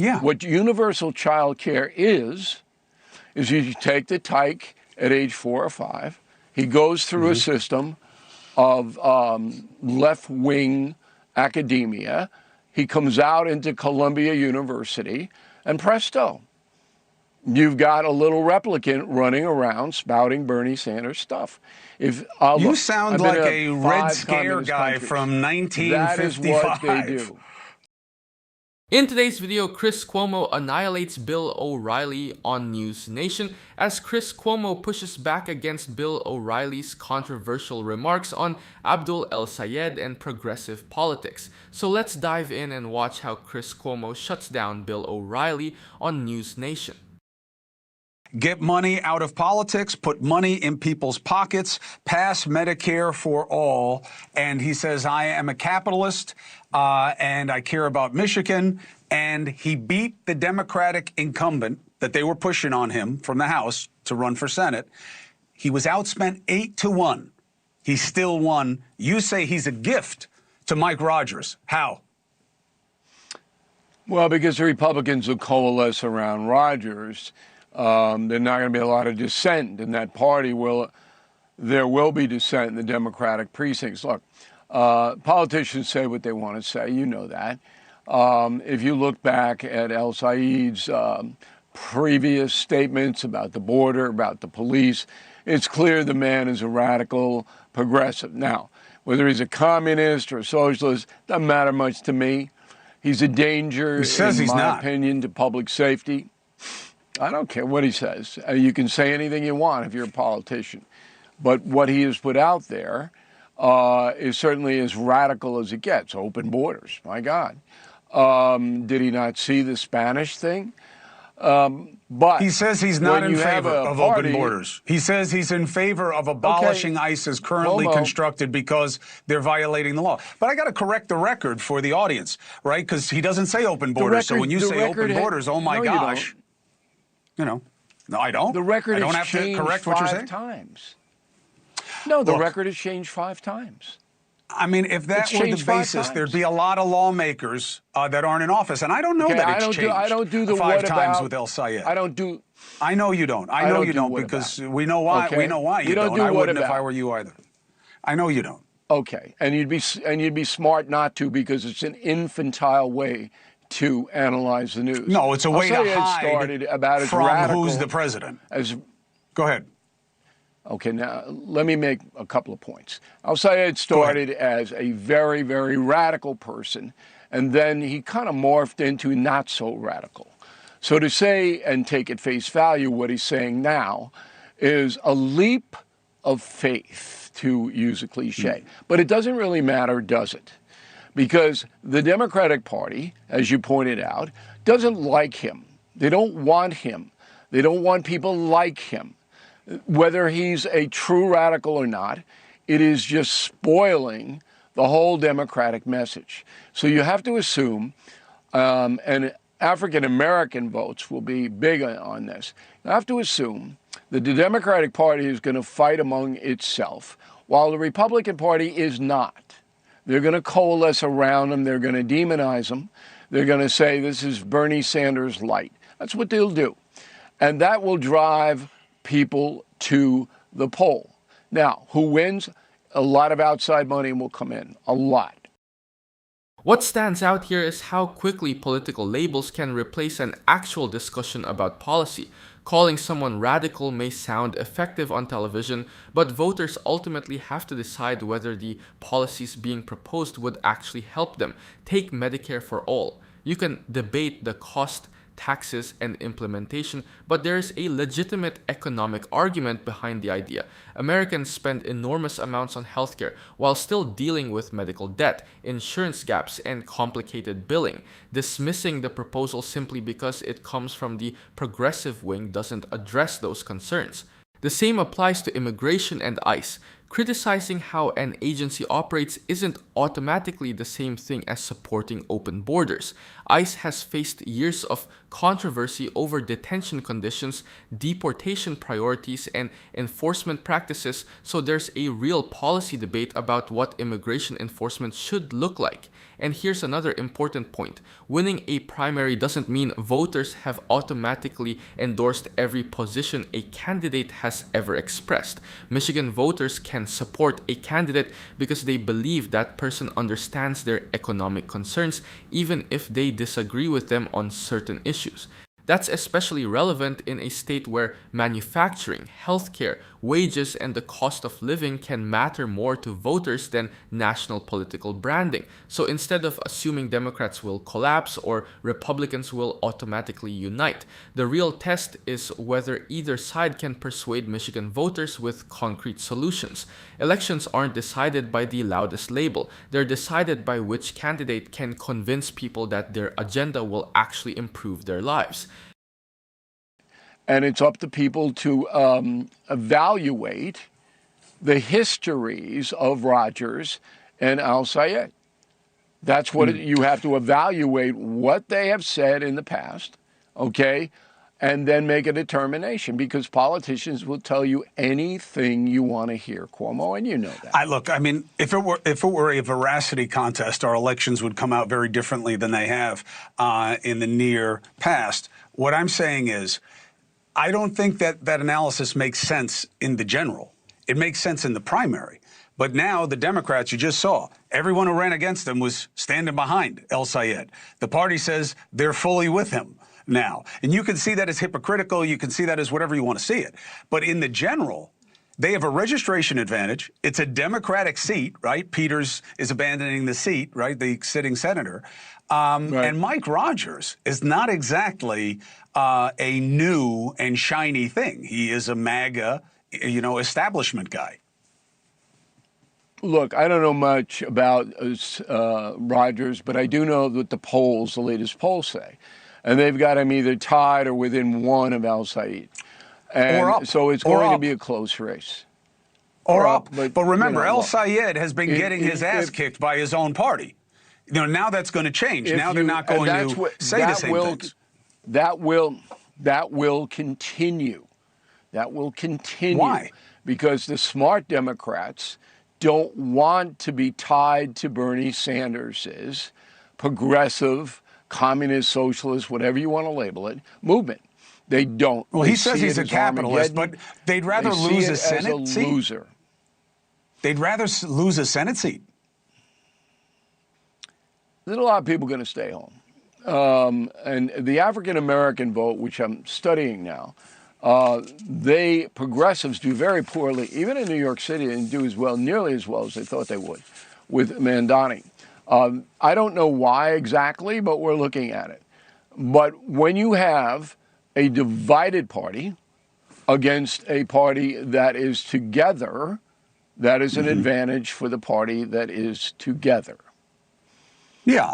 Yeah. What universal child care is you take the tyke at age 4 or 5. He goes through a system of left-wing academia. He comes out into Columbia University, and presto, you've got a little replicant running around spouting Bernie Sanders stuff. You sound like a Red Scare guy from 1955. That is what they do. In today's video, Chris Cuomo annihilates Bill O'Reilly on NewsNation as Chris Cuomo pushes back against Bill O'Reilly's controversial remarks on Abdul El-Sayed and progressive politics. So let's dive in and watch how Chris Cuomo shuts down Bill O'Reilly on NewsNation. Get money out of politics, put money in people's pockets, pass Medicare for all. And he says, I am a capitalist and I care about Michigan. And he beat the Democratic incumbent that they were pushing on him from the House to run for Senate. He was outspent 8-1. He still won. You say he's a gift to Mike Rogers. How? Well, because the Republicans will coalesce around Rogers. There's not going to be a lot of dissent in that party. There will be dissent in the Democratic precincts. Look, politicians say what they want to say. You know that. If you look back at El-Sayed's previous statements about the border, about the police, it's clear the man is a radical progressive. Now, whether he's a communist or a socialist, doesn't matter much to me. He's a danger, in my opinion, to public safety. I don't care what he says. You can say anything you want if you're a politician. But what he has put out there is certainly as radical as it gets. Open borders, my God. Did he not see the Spanish thing? But he says he's not in favor of open borders. He says he's in favor of abolishing ICE as currently constructed because they're violating the law. But I got to correct the record for the audience, right? Because he doesn't say open borders. So when you say open borders, oh my gosh. You know, no, I don't. The record I don't has have to correct what you're saying. 5 times. No, the record has changed 5 times. I mean, if that were the basis, there'd be a lot of lawmakers that aren't in office, and I don't know that it's changed. I don't do the 5 times with El-Sayed. I don't do. I know you don't. I know you don't because we know why. Okay. We know why you don't. I wouldn't if I were you either. I know you don't. Okay, and you'd be smart not to because it's an infantile way to analyze the news. No, it's a way to hide about from who's the president. Go ahead. Okay, now let me make a couple of points. El-Sayed started as a very, very radical person, and then he kind of morphed into not so radical. So to say and take at face value what he's saying now is a leap of faith, to use a cliche. But it doesn't really matter, does it? Because the Democratic Party, as you pointed out, doesn't like him. They don't want him. They don't want people like him. Whether he's a true radical or not, it is just spoiling the whole Democratic message. So you have to assume, and African-American votes will be big on this, you have to assume that the Democratic Party is going to fight among itself, while the Republican Party is not. They're going to coalesce around him. They're going to demonize him. They're going to say this is Bernie Sanders light. That's what they'll do. And that will drive people to the poll. Now, who wins? A lot of outside money will come in. A lot. What stands out here is how quickly political labels can replace an actual discussion about policy. Calling someone radical may sound effective on television, but voters ultimately have to decide whether the policies being proposed would actually help them. Take Medicare for all. You can debate the cost, taxes, and implementation, but there is a legitimate economic argument behind the idea. Americans spend enormous amounts on healthcare while still dealing with medical debt, insurance gaps, and complicated billing. Dismissing the proposal simply because it comes from the progressive wing doesn't address those concerns. The same applies to immigration and ICE. Criticizing how an agency operates isn't automatically the same thing as supporting open borders. ICE has faced years of controversy over detention conditions, deportation priorities, and enforcement practices, so there's a real policy debate about what immigration enforcement should look like. And here's another important point. Winning a primary doesn't mean voters have automatically endorsed every position a candidate has ever expressed. Michigan voters can support a candidate because they believe that person understands their economic concerns, even if they disagree with them on certain issues. That's especially relevant in a state where manufacturing, healthcare, wages, and the cost of living can matter more to voters than national political branding. So instead of assuming Democrats will collapse or Republicans will automatically unite, the real test is whether either side can persuade Michigan voters with concrete solutions. Elections aren't decided by the loudest label. They're decided by which candidate can convince people that their agenda will actually improve their lives. And it's up to people to evaluate the histories of Rogers and El-Sayed. That's what you have to evaluate what they have said in the past, okay, and then make a determination, because politicians will tell you anything you want to hear, Cuomo, and you know that. Look, I mean, if it were a veracity contest, our elections would come out very differently than they have in the near past. What I'm saying is, I don't think that analysis makes sense in the general. It makes sense in the primary. But now the Democrats, you just saw, everyone who ran against him was standing behind El-Sayed. The party says they're fully with him now. And you can see that as hypocritical. You can see that as whatever you want to see it. But in the general, they have a registration advantage. It's a Democratic seat, right? Peters is abandoning the seat, right? The sitting senator. Right. And Mike Rogers is not exactly a new and shiny thing. He is a MAGA, establishment guy. Look, I don't know much about Rogers, but I do know what the latest polls say. And they've got him either tied or within one of El-Sayed. Or up. So it's going to be a close race. Or up. But remember, El-Sayed has been getting his ass kicked by his own party. Now that's going to change. Now they're not going to say the same things. That will continue. That will continue. Why? Because the smart Democrats don't want to be tied to Bernie Sanders's progressive, communist, socialist, whatever you want to label it, movement. They don't. Well, he says he's a capitalist, but they'd rather lose a Senate seat. Loser. They'd rather lose a Senate seat. There's a lot of people going to stay home. And the African-American vote, which I'm studying now, progressives do very poorly, even in New York City, and do nearly as well as they thought they would with Mandani. I don't know why exactly, but we're looking at it. But when you have a divided party against a party that is together, that is an advantage for the party that is together. Yeah,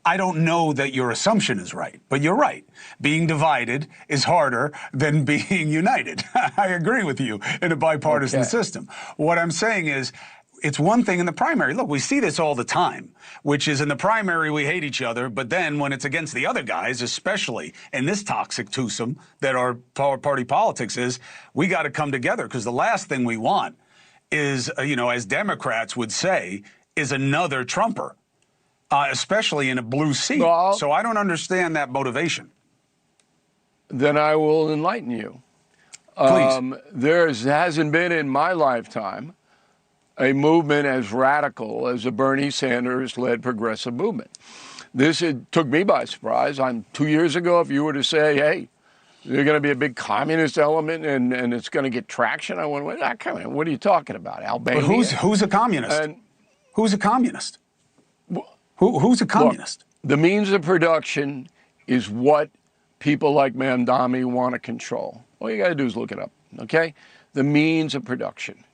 I don't know that your assumption is right, but you're right. Being divided is harder than being united. I agree with you in a bipartisan system. What I'm saying is, it's one thing in the primary. Look, we see this all the time, which is in the primary we hate each other, but then when it's against the other guys, especially in this toxic twosome that our party politics is, we got to come together, because the last thing we want is, as Democrats would say, is another Trumper. Especially in a blue seat. Well, so I don't understand that motivation. Then I will enlighten you. Please. There hasn't been in my lifetime a movement as radical as the Bernie Sanders-led progressive movement. It took me by surprise. 2 years ago, if you were to say, hey, there's going to be a big communist element and it's going to get traction, I went, what are you talking about, Albania? But who's a communist? Who's a communist? Who's a communist? Look, the means of production is what people like Mandami want to control. All you got to do is look it up, okay? The means of production.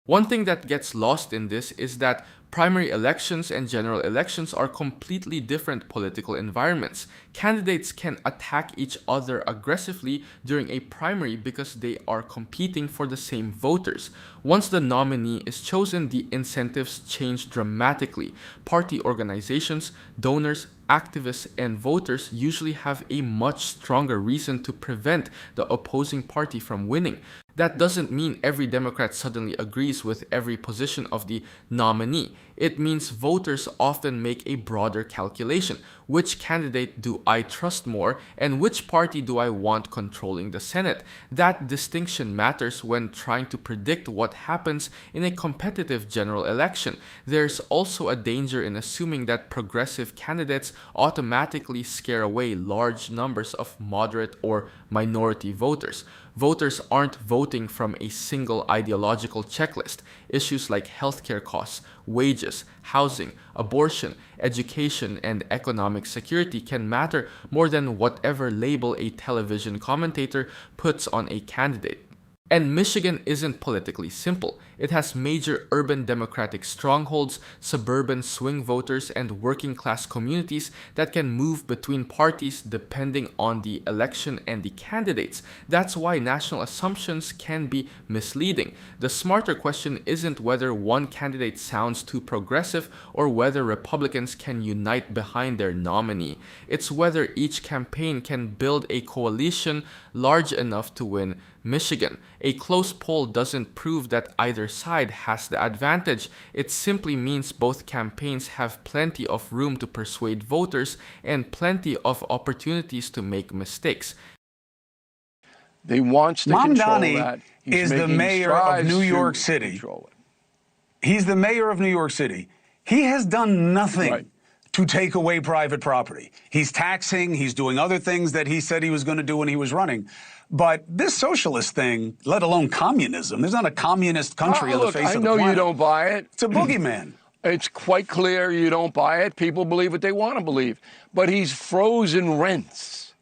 One thing that gets lost in this is that primary elections and general elections are completely different political environments. Candidates can attack each other aggressively during a primary because they are competing for the same voters. Once the nominee is chosen, the incentives change dramatically. Party organizations, donors, activists and voters usually have a much stronger reason to prevent the opposing party from winning. That doesn't mean every Democrat suddenly agrees with every position of the nominee. It means voters often make a broader calculation. Which candidate do I trust more, and which party do I want controlling the Senate? That distinction matters when trying to predict what happens in a competitive general election. There's also a danger in assuming that progressive candidates automatically scare away large numbers of moderate or minority voters. Voters aren't voting from a single ideological checklist. Issues like healthcare costs, wages, housing, abortion, education, and economic security can matter more than whatever label a television commentator puts on a candidate. And Michigan isn't politically simple. It has major urban Democratic strongholds, suburban swing voters, and working class communities that can move between parties depending on the election and the candidates. That's why national assumptions can be misleading. The smarter question isn't whether one candidate sounds too progressive or whether Republicans can unite behind their nominee. It's whether each campaign can build a coalition large enough to win Michigan. A close poll doesn't prove that either side has the advantage. It simply means both campaigns have plenty of room to persuade voters and plenty of opportunities to make mistakes. They want to control that. He's the mayor of New York City. He's the mayor of New York City. He has done nothing to take away private property. He's taxing, he's doing other things that he said he was going to do when he was running. But this socialist thing, let alone communism, there's not a communist country on the face of the planet. I know you don't buy it. It's a boogeyman. It's quite clear you don't buy it. People believe what they want to believe. But he's frozen rents,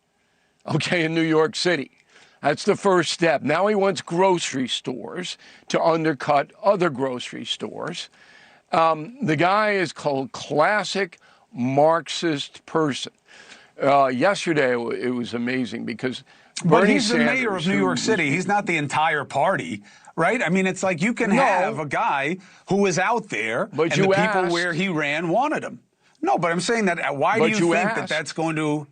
in New York City. That's the first step. Now he wants grocery stores to undercut other grocery stores. The guy is called classic Marxist person. Yesterday, it was amazing because But he's the mayor of New York City. He's not the entire party, right? I mean, it's like you can have a guy who was out there, and the people where he ran wanted him. No, but I'm saying that why do you think that that's going to...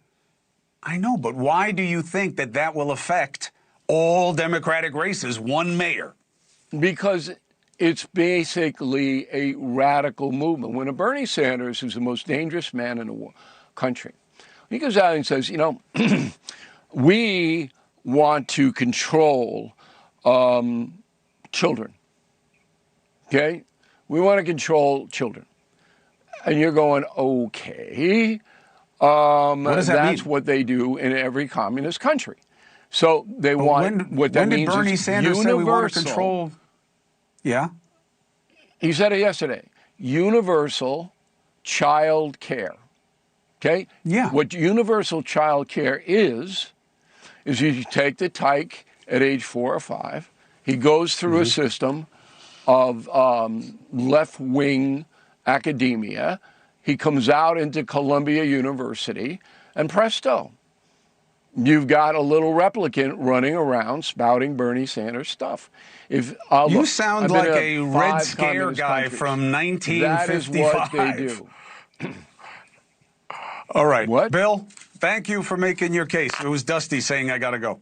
I know, but why do you think that that will affect all Democratic races, one mayor? Because it's basically a radical movement. When a Bernie Sanders, who's the most dangerous man in the country, he goes out and says, we want to control children, okay? We want to control children. And you're going, okay. What does that mean? That's what they do in every communist country. So they want, what that means is when did Bernie Sanders say we want to control? Yeah? He said it yesterday. Universal child care. Okay? Yeah. What universal child care is you take the tyke at age 4 or 5. He goes through a system of left-wing academia. He comes out into Columbia University, and presto, you've got a little replicant running around spouting Bernie Sanders stuff. You sound like a Red Scare guy from 1955. That is what they do. All right. What? Bill, thank you for making your case. It was Dusty saying I got to go.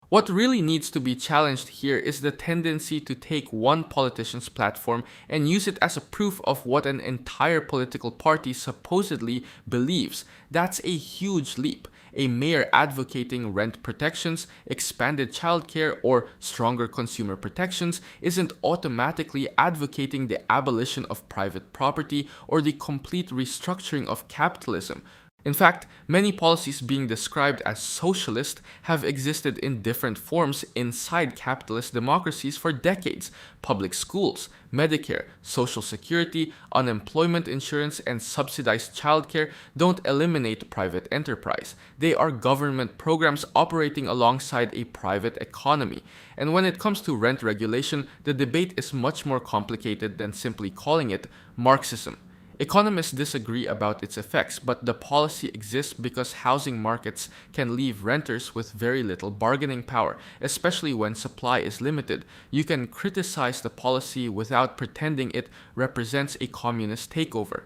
What really needs to be challenged here is the tendency to take one politician's platform and use it as a proof of what an entire political party supposedly believes. That's a huge leap. A mayor advocating rent protections, expanded childcare, or stronger consumer protections isn't automatically advocating the abolition of private property or the complete restructuring of capitalism. In fact, many policies being described as socialist have existed in different forms inside capitalist democracies for decades. Public schools, Medicare, Social Security, unemployment insurance, and subsidized childcare don't eliminate private enterprise. They are government programs operating alongside a private economy. And when it comes to rent regulation, the debate is much more complicated than simply calling it Marxism. Economists disagree about its effects, but the policy exists because housing markets can leave renters with very little bargaining power, especially when supply is limited. You can criticize the policy without pretending it represents a communist takeover.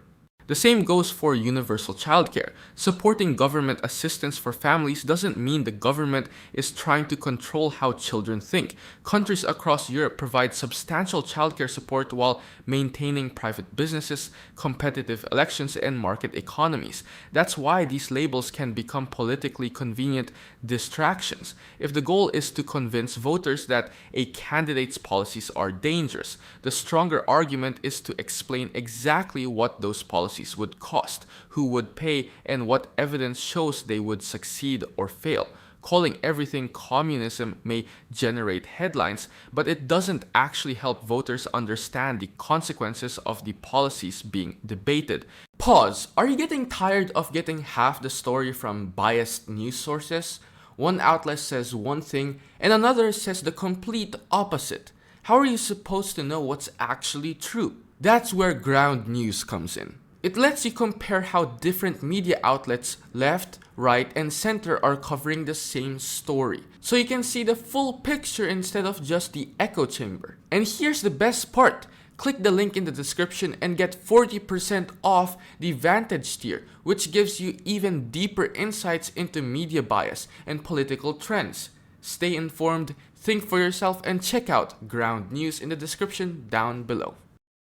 The same goes for universal childcare. Supporting government assistance for families doesn't mean the government is trying to control how children think. Countries across Europe provide substantial childcare support while maintaining private businesses, competitive elections, and market economies. That's why these labels can become politically convenient distractions. If the goal is to convince voters that a candidate's policies are dangerous, the stronger argument is to explain exactly what those policies would cost, who would pay, and what evidence shows they would succeed or fail. Calling everything communism may generate headlines, but it doesn't actually help voters understand the consequences of the policies being debated. Pause. Are you getting tired of getting half the story from biased news sources? One outlet says one thing, and another says the complete opposite. How are you supposed to know what's actually true? That's where ground news comes in. It lets you compare how different media outlets, left, right, and center, are covering the same story. So you can see the full picture instead of just the echo chamber. And here's the best part. Click the link in the description and get 40% off the Vantage tier, which gives you even deeper insights into media bias and political trends. Stay informed, think for yourself, and check out Ground News in the description down below.